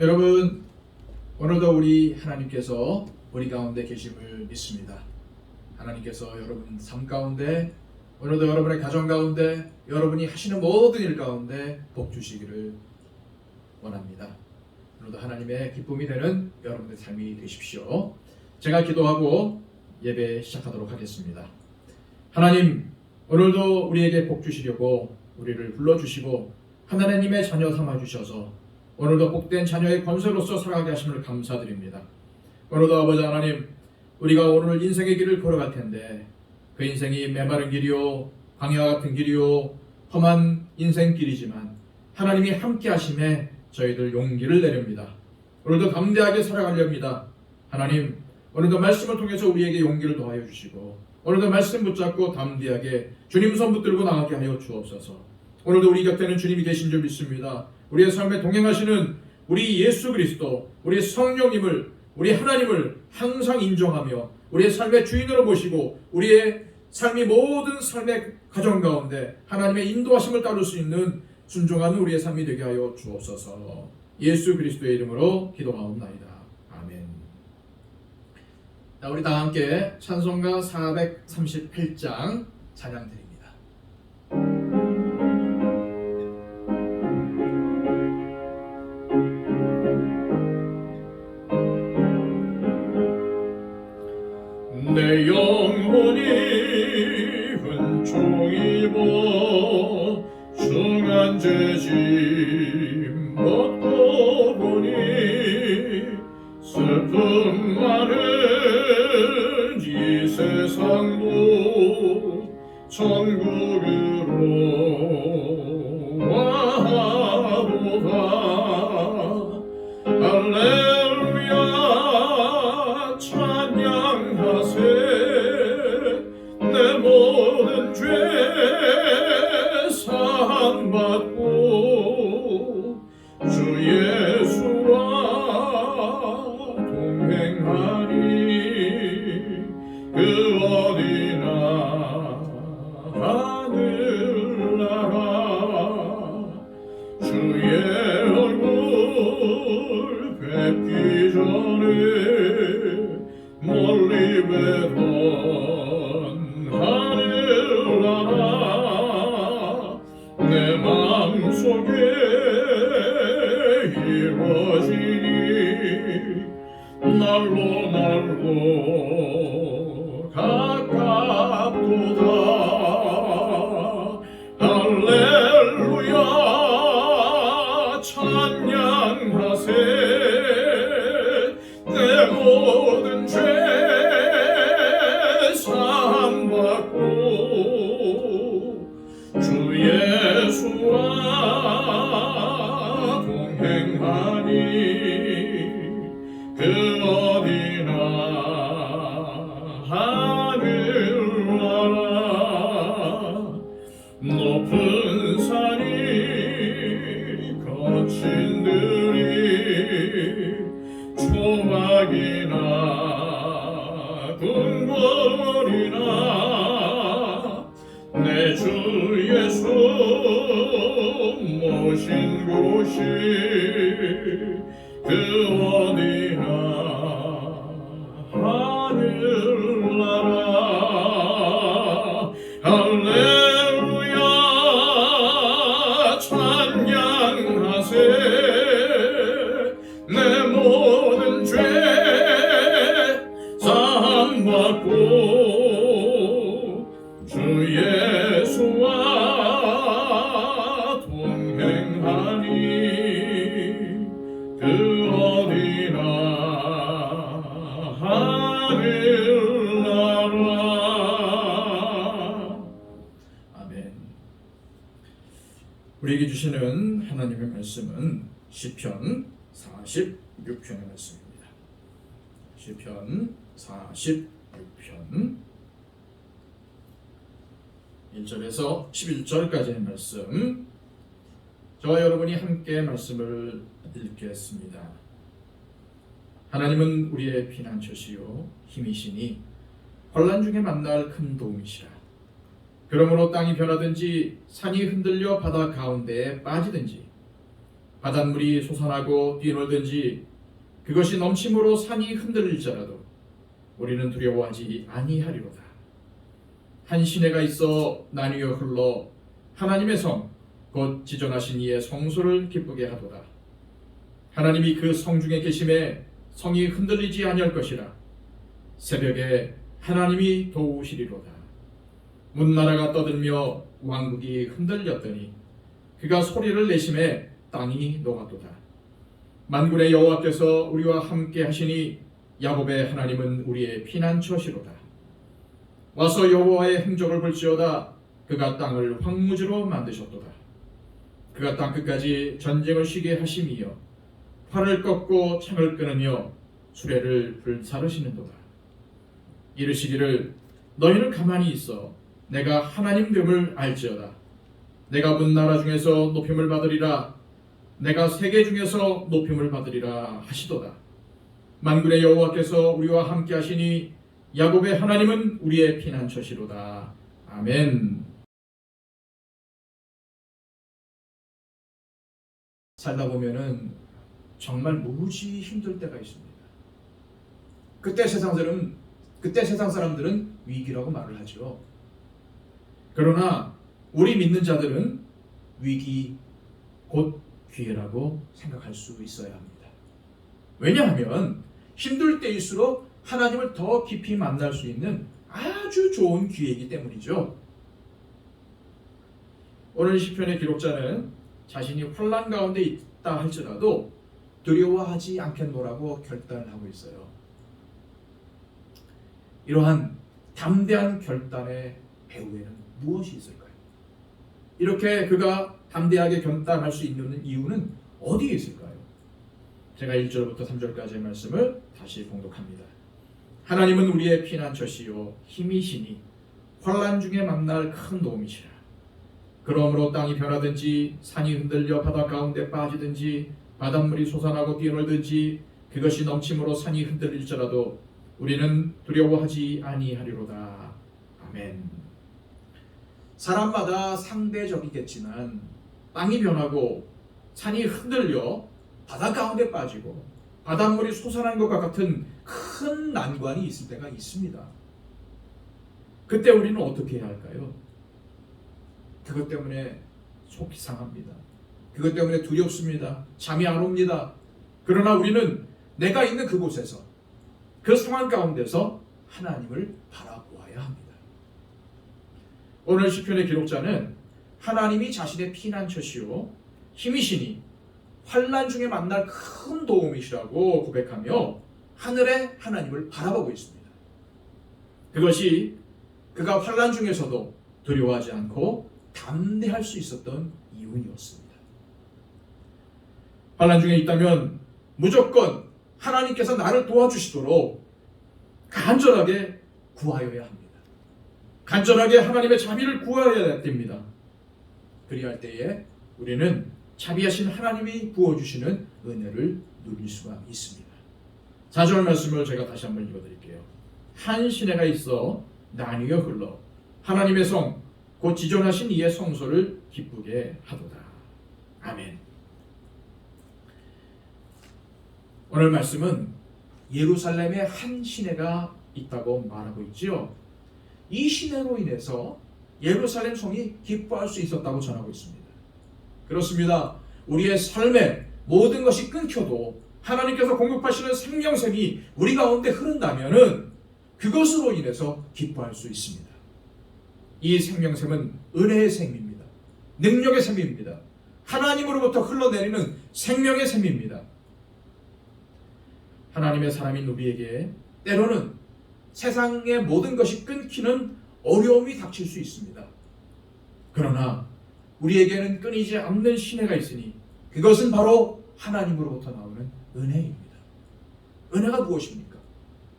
여러분, 오늘도 우리 하나님께서 우리 가운데 계심을 믿습니다. 하나님께서 여러분 삶 가운데, 오늘도 여러분의 가정 가운데, 여러분이 하시는 모든 일 가운데 복 주시기를 원합니다. 오늘도 하나님의 기쁨이 되는 여러분의 삶이 되십시오. 제가 기도하고 예배 시작하도록 하겠습니다. 하나님, 오늘도 우리에게 복 주시려고 우리를 불러주시고 하나님의 자녀 삼아주셔서 오늘도 복된 자녀의 권세로서 살아가게 하심을 감사드립니다. 오늘도 아버지 하나님, 우리가 오늘 인생의 길을 걸어갈 텐데 그 인생이 메마른 길이요, 광야와 같은 길이요, 험한 인생길이지만 하나님이 함께 하심에 저희들 용기를 내렵니다. 오늘도 담대하게 살아가렵니다. 하나님, 오늘도 말씀을 통해서 우리에게 용기를 더하여 주시고 오늘도 말씀 붙잡고 담대하게 주님 손 붙들고 나가게 하여 주옵소서. 오늘도 우리 곁에는 주님이 계신 줄 믿습니다. 우리의 삶에 동행하시는 우리 예수 그리스도, 우리 성령님을, 우리 하나님을 항상 인정하며 우리의 삶의 주인으로 모시고 우리의 삶이 모든 삶의 과정 가운데 하나님의 인도하심을 따를 수 있는 순종하는 우리의 삶이 되게 하여 주옵소서. 예수 그리스도의 이름으로 기도하옵나이다. 아멘. 자, 우리 다 함께 찬송가 438장 찬양 드립니다. 내 영혼이 은총 입어 중한 죄짐 벗고 보니 슬픔 많은 이 세상도 천국으로 와도다. 할렐루야 찬양하세. 내 모든 죄 사함받고 주 예수와 동행하니 그 어디나 하늘나라 주의 얼굴 뵙기 전에 멀리 뵈던 하늘나라 내 마음속에 이루어지니 날로 가깝도다. 할렐루야 찬양하세. 내 모든 죄 사함받고 주 예수와 동행하니 그 어디나 하늘나라 높은 산이 거친 들이 초막이나 궁궐이나 내 주 예수 모신 곳이 그 어디나 하늘나라. 할렐루야 찬양하세. 내 모든 죄 사함받고 주 예수와 동행하니 그 어디나 하늘나라. 아멘. 우리에게 주시는 하나님의 말씀은 시편 46편의 말씀입니다. 시편 46편 1절에서 11절까지의 말씀, 저와 여러분이 함께 말씀을 읽겠습니다. 하나님은 우리의 피난처시요 힘이시니 환난 중에 만날 큰 도움이시라. 그러므로 땅이 변하든지 산이 흔들려 바다 가운데에 빠지든지 바닷물이 솟아나고 뛰놀든지 그것이 넘침으로 산이 흔들릴지라도 우리는 두려워하지 아니하리로다. 한 시내가 있어 나뉘어 흘러 하나님의 성 곧 지존하신 이의 성소를 기쁘게 하도다. 하나님이 그 성 중에 계심에 성이 흔들리지 아니할 것이라. 새벽에 하나님이 도우시리로다. 문나라가 떠들며 왕국이 흔들렸더니 그가 소리를 내심에 땅이 녹았도다. 만군의 여호와께서 우리와 함께 하시니 야곱의 하나님은 우리의 피난처시로다. 와서 여호와의 행적을 볼지어다. 그가 땅을 황무지로 만드셨도다. 그가 땅 끝까지 전쟁을 쉬게 하심이여 활을 꺾고 창을 끊으며 수레를 불사르시는도다. 이르시기를 너희는 가만히 있어 내가 하나님 됨을 알지어다. 내가 문나라 중에서 높임을 받으리라. 내가 세계 중에서 높임을 받으리라 하시도다. 만군의 여호와께서 우리와 함께 하시니 야곱의 하나님은 우리의 피난처시로다. 아멘. 살다 보면은 정말 무지 힘들 때가 있습니다. 그때 세상 사람들은 위기라고 말을 하죠. 그러나 우리 믿는 자들은 위기 곧 기회라고 생각할 수 있어야 합니다. 왜냐하면 힘들 때일수록 하나님을 더 깊이 만날 수 있는 아주 좋은 기회이기 때문이죠. 오늘 시편의 기록자는 자신이 혼란 가운데 있다 할지라도 두려워하지 않겠노라고 결단을 하고 있어요. 이러한 담대한 결단의 배후에는 무엇이 있을까요? 이렇게 그가 담대하게 결단할 수 있는 이유는 어디에 있을까요? 제가 1절부터 3절까지의 말씀을 다시 봉독합니다. 하나님은 우리의 피난처시요 힘이시니 환난 중에 만날 큰 도움이시라. 그러므로 땅이 변하든지 산이 흔들려 바다 가운데 빠지든지 바닷물이 솟아나고 뛰어놀든지 그것이 넘침으로 산이 흔들릴지라도 우리는 두려워하지 아니하리로다. 아멘. 사람마다 상대적이겠지만 땅이 변하고 산이 흔들려 바다 가운데 빠지고 바닷물이 솟아난 것과 같은 큰 난관이 있을 때가 있습니다. 그때 우리는 어떻게 해야 할까요? 그것 때문에 속이 상합니다. 그것 때문에 두렵습니다. 잠이 안 옵니다. 그러나 우리는 내가 있는 그곳에서 그 상황 가운데서 하나님을 바라보아야 합니다. 오늘 시편의 기록자는 하나님이 자신의 피난처시요 힘이시니 환난 중에 만날 큰 도움이시라고 고백하며 하늘의 하나님을 바라보고 있습니다. 그것이 그가 환난 중에서도 두려워하지 않고 담대할 수 있었던 이유였습니다. 환난 중에 있다면 무조건 하나님께서 나를 도와주시도록 간절하게 구하여야 합니다. 간절하게 하나님의 자비를 구하여야 됩니다. 그리할 때에 우리는 자비하신 하나님이 부어주시는 은혜를 누릴 수가 있습니다. 4절 말씀을 제가 다시 한번 읽어드릴게요. 한 시내가 있어 나뉘어 흘러 하나님의 성 곧 지존하신 이의 성소를 기쁘게 하도다. 아멘. 오늘 말씀은 예루살렘에 한 시내가 있다고 말하고 있지요. 이 시내로 인해서 예루살렘 성이 기뻐할 수 있었다고 전하고 있습니다. 그렇습니다. 우리의 삶에 모든 것이 끊겨도 하나님께서 공급하시는 생명샘이 우리 가운데 흐른다면은 그것으로 인해서 기뻐할 수 있습니다. 이 생명샘은 은혜의 샘입니다. 능력의 샘입니다. 하나님으로부터 흘러내리는 생명의 샘입니다. 하나님의 사람인 우리에게 때로는 세상의 모든 것이 끊기는 어려움이 닥칠 수 있습니다. 그러나 우리에게는 끊이지 않는 시내가 있으니 그것은 바로 하나님으로부터 나오는 은혜입니다. 은혜가 무엇입니까?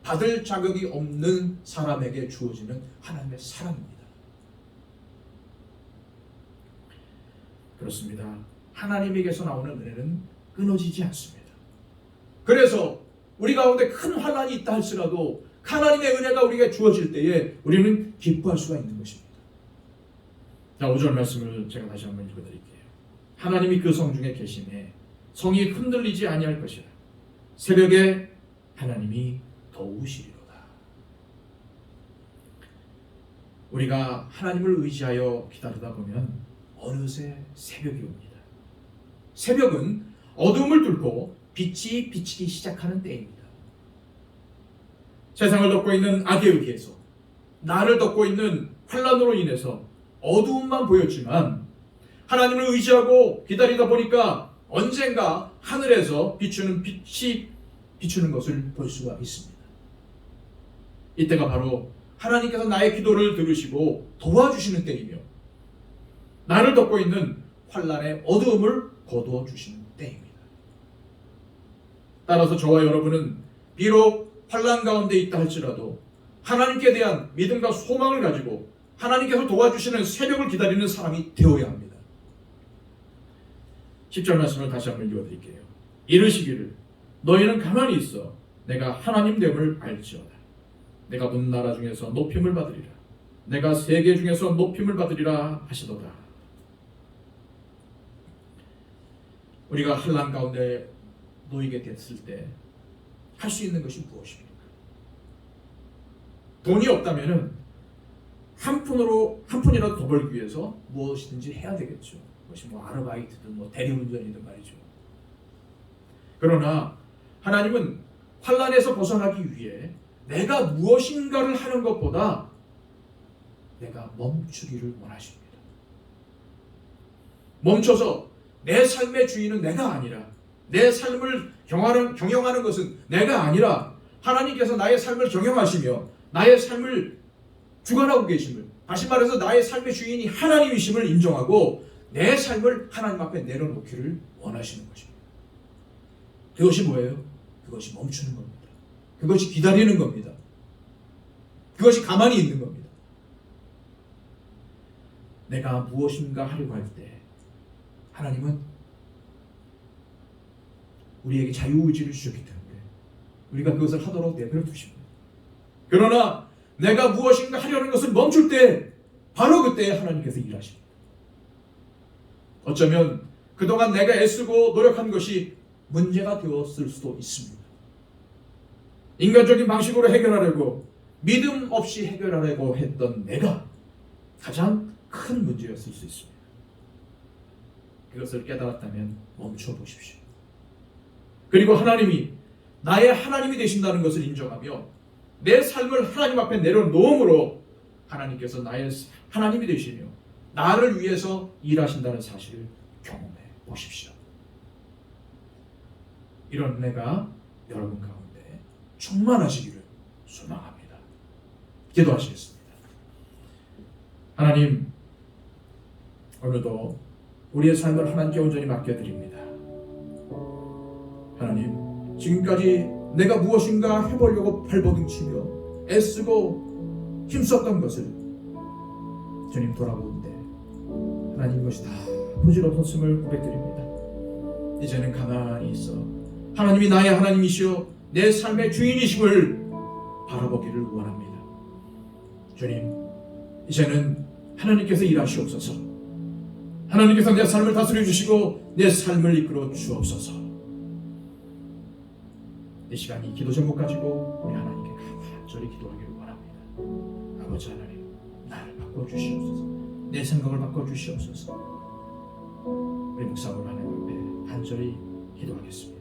받을 자격이 없는 사람에게 주어지는 하나님의 사랑입니다. 그렇습니다. 하나님에게서 나오는 은혜는 끊어지지 않습니다. 그래서 우리 가운데 큰 환난이 있다 할지라도 하나님의 은혜가 우리에게 주어질 때에 우리는 기뻐할 수가 있는 것입니다. 자, 5절 말씀을 제가 다시 한번 읽어드릴게요. 하나님이 그 성 중에 계시네 성이 흔들리지 아니할 것이라. 새벽에 하나님이 도우시리로다. 우리가 하나님을 의지하여 기다리다 보면 어느새 새벽이 옵니다. 새벽은 어둠을 뚫고 빛이 비치기 시작하는 때입니다. 세상을 덮고 있는 악에 의해서, 나를 덮고 있는 환란으로 인해서 어두움만 보였지만 하나님을 의지하고 기다리다 보니까 언젠가 하늘에서 비추는 빛이 비추는 것을 볼 수가 있습니다. 이때가 바로 하나님께서 나의 기도를 들으시고 도와주시는 때이며 나를 덮고 있는 환란의 어두움을 거두어 주시는 때입니다. 따라서 저와 여러분은 비록 환란 가운데 있다 할지라도 하나님께 대한 믿음과 소망을 가지고 하나님께서 도와주시는 새벽을 기다리는 사람이 되어야 합니다. 10절 말씀을 다시 한번 읽어드릴게요. 이르시기를 너희는 가만히 있어 내가 하나님 됨을 알지어다. 내가 온 나라 중에서 높임을 받으리라. 내가 세계 중에서 높임을 받으리라 하시도다. 우리가 환난 가운데 놓이게 됐을 때 할 수 있는 것이 무엇입니까? 돈이 없다면은 한 푼이라도 더 벌기 위해서 무엇이든지 해야 되겠죠. 그것이 뭐 아르바이트든 뭐 대리운전이든 말이죠. 그러나 하나님은 환난에서 벗어나기 위해 내가 무엇인가를 하는 것보다 내가 멈추기를 원하십니다. 멈춰서 내 삶의 주인은 내가 아니라, 내 삶을 경영하는 것은 내가 아니라 하나님께서 나의 삶을 경영하시며 나의 삶을 주관하고 계심을, 다시 말해서 나의 삶의 주인이 하나님이심을 인정하고 내 삶을 하나님 앞에 내려놓기를 원하시는 것입니다. 그것이 뭐예요? 그것이 멈추는 겁니다. 그것이 기다리는 겁니다. 그것이 가만히 있는 겁니다. 내가 무엇인가 하려고 할 때 하나님은 우리에게 자유의지를 주셨기 때문에 우리가 그것을 하도록 내버려 두십니다. 그러나 내가 무엇인가 하려는 것을 멈출 때 바로 그때 하나님께서 일하십니다. 어쩌면 그동안 내가 애쓰고 노력한 것이 문제가 되었을 수도 있습니다. 인간적인 방식으로 해결하려고, 믿음 없이 해결하려고 했던 내가 가장 큰 문제였을 수 있습니다. 그것을 깨달았다면 멈춰 보십시오. 그리고 하나님이 나의 하나님이 되신다는 것을 인정하며 내 삶을 하나님 앞에 내려놓음으로 하나님께서 나의 하나님이 되시며 나를 위해서 일하신다는 사실을 경험해 보십시오. 이런 은혜가 여러분 가운데 충만하시기를 소망합니다. 기도하시겠습니다. 하나님, 오늘도 우리의 삶을 하나님께 온전히 맡겨드립니다. 하나님, 지금까지 내가 무엇인가 해보려고 발버둥치며 애쓰고 힘썼던 것을 주님 돌아보는데 하나님, 이것이 다 부질없었음을 고백드립니다. 이제는 가만히 있어 하나님이 나의 하나님이시오 내 삶의 주인이심을 바라보기를 원합니다. 주님, 이제는 하나님께서 일하시옵소서. 하나님께서 내 삶을 다스려 주시고 내 삶을 이끌어 주옵소서. 이 시간이 기도 제목 가지고 우리 하나님께 간절히 기도하기를 원합니다. 아버지 하나님, 나를 바꿔주시옵소서. 내 생각을 바꿔주시옵소서. 우리 목사님 하나님 앞에 간절히 기도하겠습니다.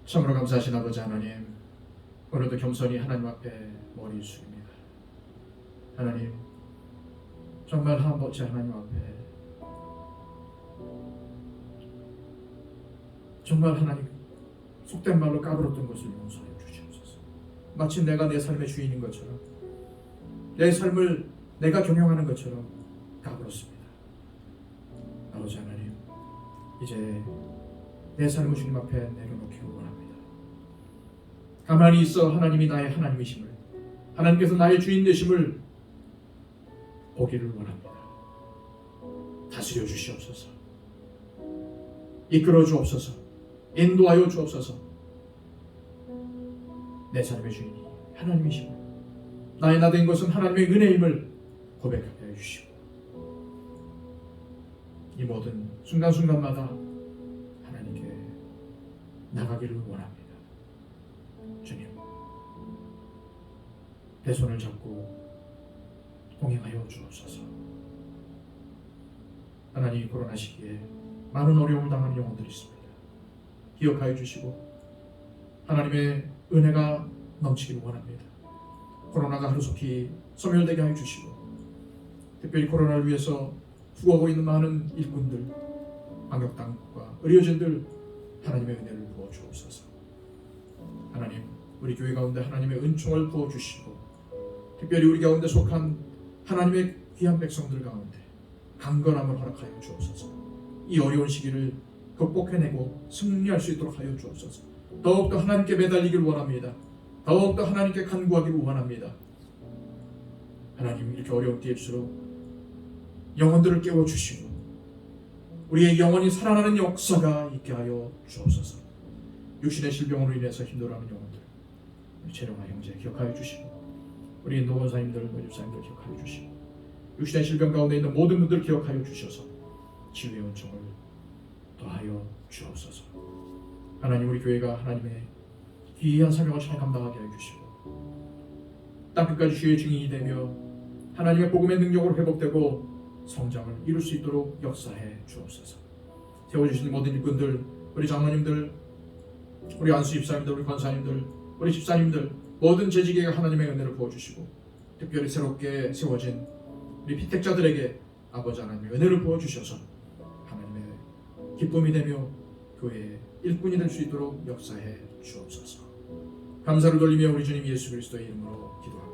참으로 감사하신 아버지 하나님, 오늘도 겸손히 하나님 앞에 머리 숙입니다. 하나님, 정말 아버지 하나님 앞에 정말 하나님 속된 말로 까불었던 것을 용서해 주시옵소서. 마치 내가 내 삶의 주인인 것처럼, 내 삶을 내가 경영하는 것처럼 까불었습니다. 아버지 하나님, 이제 내 삶을 주님 앞에 내려놓기를 원합니다. 가만히 있어 하나님이 나의 하나님이심을, 하나님께서 나의 주인 되심을 보기를 원합니다. 다스려 주시옵소서. 이끌어 주옵소서. 인도하여 주옵소서. 내 삶의 주인이 하나님이심을, 나의 나 된 것은 하나님의 은혜임을 고백하게 해주시고, 이 모든 순간순간마다 하나님께 나가기를 원합니다. 주님, 내 손을 잡고 동행하여 주옵소서. 하나님, 코로나 시기에 많은 어려움을 당하는 영혼들이 있습니다. 기억하여 주시고 하나님의 은혜가 넘치기를 원합니다. 코로나가 하루속히 소멸되게 하여 주시고, 특별히 코로나를 위해서 수고하고 있는 많은 일꾼들, 방역당국과 의료진들, 하나님의 은혜를 부어 주옵소서. 하나님, 우리 교회 가운데 하나님의 은총을 부어 주시고, 특별히 우리 가운데 속한 하나님의 귀한 백성들 가운데 강건함을 허락하여 주옵소서. 이 어려운 시기를 극복해내고 승리할 수 있도록 하여 주옵소서. 더욱더 하나님께 매달리길 원합니다. 더욱더 하나님께 간구하기를 원합니다. 하나님, 이렇게 어려운 때일수록 영혼들을 깨워주시고 우리의 영혼이 살아나는 역사가 있게 하여 주옵소서. 육신의 질병으로 인해서 힘들어하는 영혼들, 우리 재령아 형제 기억하여 주시고, 우리 노원사님들, 모집사님들 기억하여 주시고, 육신의 질병 가운데 있는 모든 분들 기억하여 주셔서 치유의 은총을 더하여 주옵소서. 하나님, 우리 교회가 하나님의 귀한 사명을 잘 감당하게 해주시고, 땅끝까지 주의 증인이 되며 하나님의 복음의 능력으로 회복되고 성장을 이룰 수 있도록 역사해 주옵소서. 세워주신 모든 일꾼들, 우리 장로님들, 우리 안수 집사님들, 우리 권사님들, 우리 집사님들, 모든 재직에게 하나님의 은혜를 부어주시고, 특별히 새롭게 세워진 우리 피택자들에게 아버지 하나님의 은혜를 부어주셔서 하나님의 기쁨이 되며 교회의 일꾼이 될 수 있도록 역사해 주옵소서. 감사를 돌리며 우리 주님 예수 그리스도의 이름으로 기도합니다.